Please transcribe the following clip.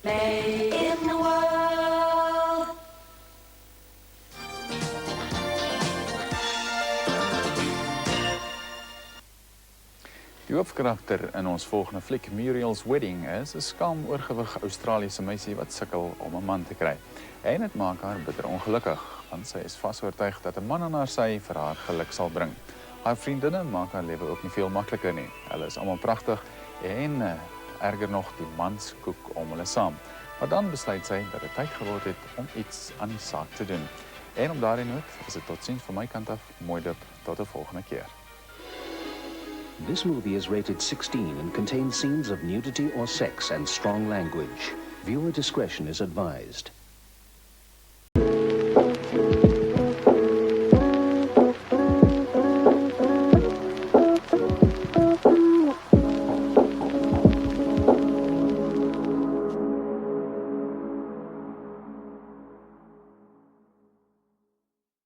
Play in the world. Die hoofkarakter in ons volgende fliek, Muriel's Wedding, is 'n skaam oorgewig Australiese meisie wat sukkel om 'n man te kry. En dit maak haar bitter ongelukkig, want sy is vasoortuig dat 'n man aan haar sy vir haar geluk sal bring. Haar vriendinne maak haar lewe ook nie veel makliker nie. Hulle is almal pragtig en erger nog die mans koek om hulle saam. Maar dan besluit sy dat dit tyd geword het om iets aan die saak te doen. En op daardie noot is dit totsiens van my kant af. Mooi dop, tot 'n volgende keer. This movie is rated 16 and contains scenes of nudity or sex and strong language. Viewer discretion is advised.